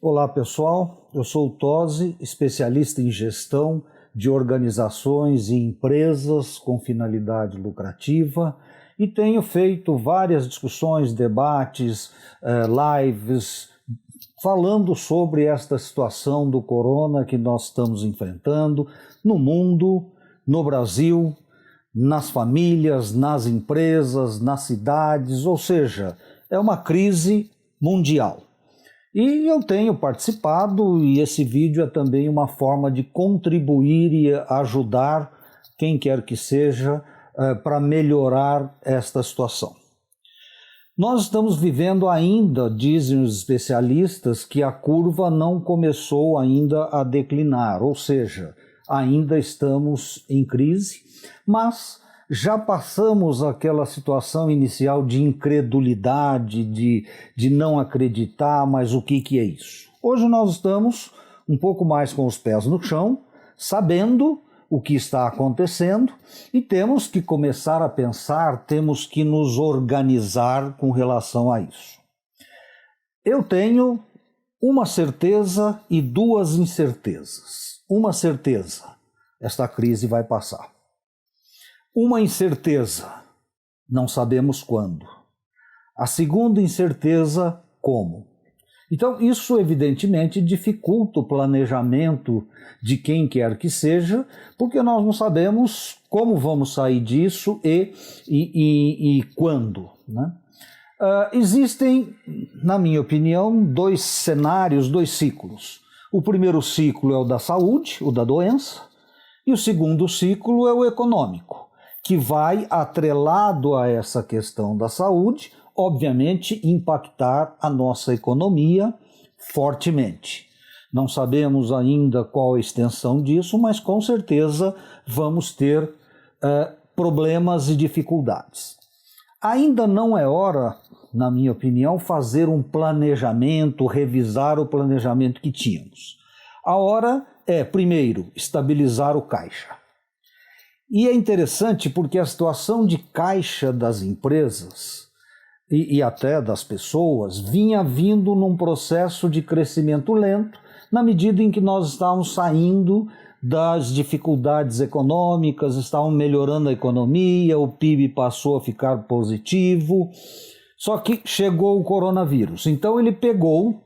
Olá pessoal, eu sou o Tosi, especialista em gestão de organizações e empresas com finalidade lucrativa e tenho feito várias discussões, debates, lives, falando sobre esta situação do corona que nós estamos enfrentando no mundo, no Brasil, nas famílias, nas empresas, nas cidades, ou seja, é uma crise mundial. E eu tenho participado e esse vídeo é também uma forma de contribuir e ajudar quem quer que seja para melhorar esta situação. Nós estamos vivendo ainda, dizem os especialistas, que a curva não começou ainda a declinar, ou seja, ainda estamos em crise, mas já passamos aquela situação inicial de incredulidade, de não acreditar, mas o que é isso? Hoje nós estamos um pouco mais com os pés no chão, sabendo o que está acontecendo e temos que começar a pensar, temos que nos organizar com relação a isso. Eu tenho uma certeza e duas incertezas. Uma certeza, esta crise vai passar. Uma incerteza, não sabemos quando. A segunda incerteza, como. Então, isso evidentemente dificulta o planejamento de quem quer que seja, porque nós não sabemos como vamos sair disso e quando, né? Existem, na minha opinião, dois cenários, dois ciclos. O primeiro ciclo é o da saúde, o da doença, e o segundo ciclo é o econômico, que vai, atrelado a essa questão da saúde, obviamente impactar a nossa economia fortemente. Não sabemos ainda qual a extensão disso, mas com certeza vamos ter problemas e dificuldades. Ainda não é hora, na minha opinião, fazer um planejamento, revisar o planejamento que tínhamos. A hora é, primeiro, estabilizar o caixa. E é interessante porque a situação de caixa das empresas e até das pessoas vinha vindo num processo de crescimento lento, na medida em que nós estávamos saindo das dificuldades econômicas, estávamos melhorando a economia, o PIB passou a ficar positivo, só que chegou o coronavírus. Então ele pegou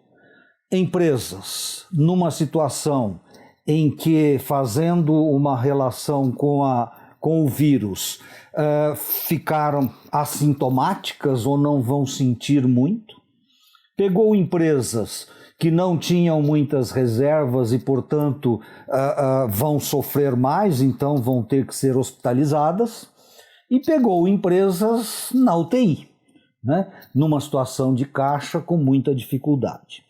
empresas numa situação em que, fazendo uma relação com o vírus, ficaram assintomáticas ou não vão sentir muito. Pegou empresas que não tinham muitas reservas e, portanto, vão sofrer mais, então vão ter que ser hospitalizadas. E pegou empresas na UTI, né, numa situação de caixa com muita dificuldade.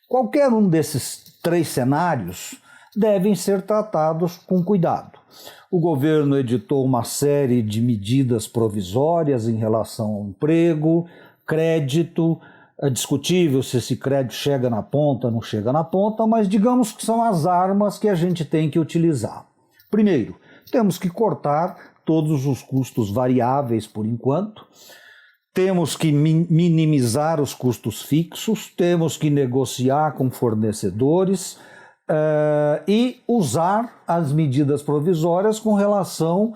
Qualquer um desses três cenários devem ser tratados com cuidado. O governo editou uma série de medidas provisórias em relação ao emprego, crédito. É discutível se esse crédito chega na ponta ou não chega na ponta, mas digamos que são as armas que a gente tem que utilizar. Primeiro, temos que cortar todos os custos variáveis por enquanto, temos que minimizar os custos fixos, temos que negociar com fornecedores, e usar as medidas provisórias com relação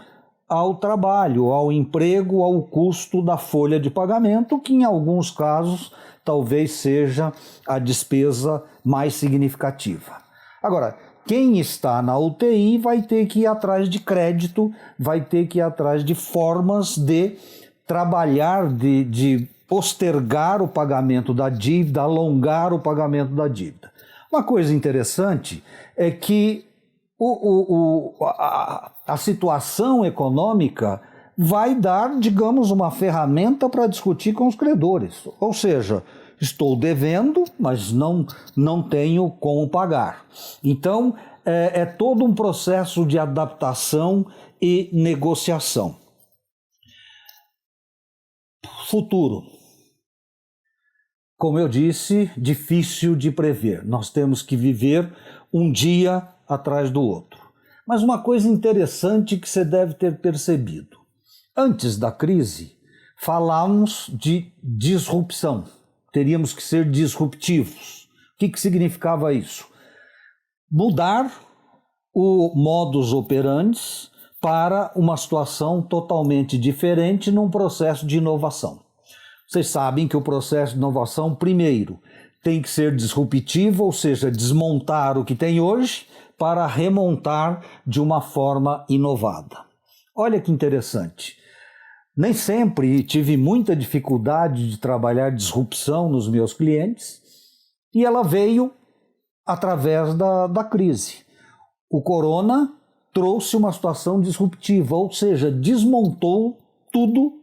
ao trabalho, ao emprego, ao custo da folha de pagamento, que em alguns casos talvez seja a despesa mais significativa. Agora, quem está na UTI vai ter que ir atrás de crédito, vai ter que ir atrás de formas de trabalhar, de postergar o pagamento da dívida, alongar o pagamento da dívida. Uma coisa interessante é que a situação econômica vai dar, digamos, uma ferramenta para discutir com os credores. Ou seja, estou devendo, mas não tenho como pagar. Então, é todo um processo de adaptação e negociação. Futuro. Como eu disse, difícil de prever. Nós temos que viver um dia atrás do outro. Mas uma coisa interessante que você deve ter percebido. Antes da crise, falávamos de disrupção. Teríamos que ser disruptivos. que significava isso? Mudar o modus operandi para uma situação totalmente diferente num processo de inovação. Vocês sabem que o processo de inovação, primeiro, tem que ser disruptivo, ou seja, desmontar o que tem hoje para remontar de uma forma inovada. Olha que interessante. Nem sempre tive muita dificuldade de trabalhar disrupção nos meus clientes e ela veio através da crise. O corona trouxe uma situação disruptiva, ou seja, desmontou tudo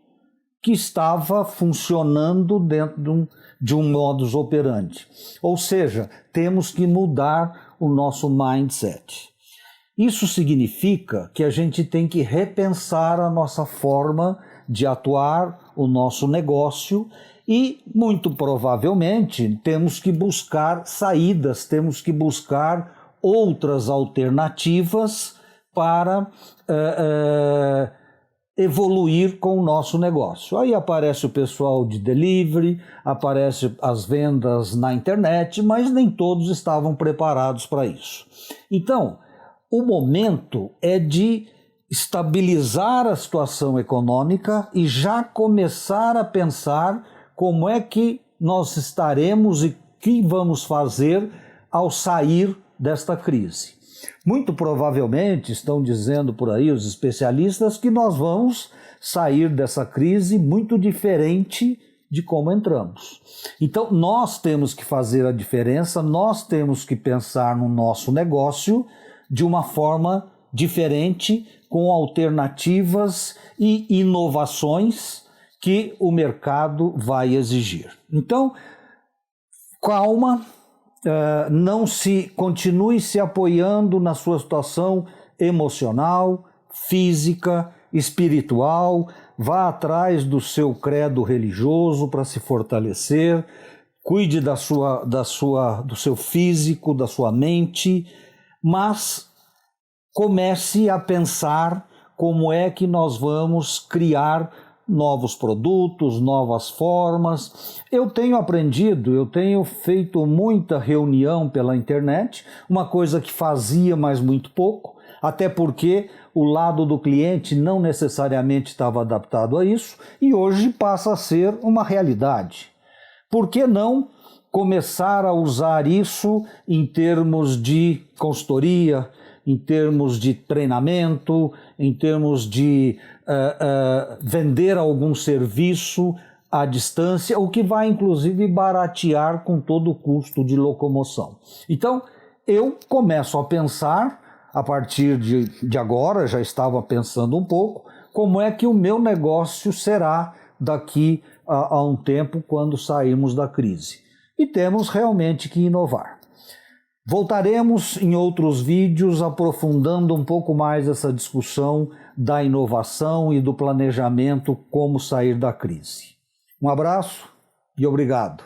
que estava funcionando dentro de um modus operandi. Ou seja, temos que mudar o nosso mindset. Isso significa que a gente tem que repensar a nossa forma de atuar, o nosso negócio e, muito provavelmente, temos que buscar saídas, temos que buscar outras alternativas para evoluir com o nosso negócio. Aí aparece o pessoal de delivery, aparece as vendas na internet, mas nem todos estavam preparados para isso. Então, o momento é de estabilizar a situação econômica e já começar a pensar como é que nós estaremos e o que vamos fazer ao sair desta crise. Muito provavelmente estão dizendo por aí os especialistas que nós vamos sair dessa crise muito diferente de como entramos. Então nós temos que fazer a diferença, nós temos que pensar no nosso negócio de uma forma diferente, com alternativas e inovações que o mercado vai exigir. Então, calma, continue se apoiando na sua situação emocional, física, espiritual, vá atrás do seu credo religioso para se fortalecer, cuide do seu físico, da sua mente, mas comece a pensar como é que nós vamos criar novos produtos, novas formas. Eu tenho aprendido, eu tenho feito muita reunião pela internet, uma coisa que fazia, mas muito pouco, até porque o lado do cliente não necessariamente estava adaptado a isso, e hoje passa a ser uma realidade. Por que não começar a usar isso em termos de consultoria, em termos de treinamento, em termos de vender algum serviço à distância, o que vai inclusive baratear com todo o custo de locomoção. Então, eu começo a pensar, a partir de agora, já estava pensando um pouco, como é que o meu negócio será daqui a um tempo quando sairmos da crise. E temos realmente que inovar. Voltaremos em outros vídeos aprofundando um pouco mais essa discussão da inovação e do planejamento como sair da crise. Um abraço e obrigado.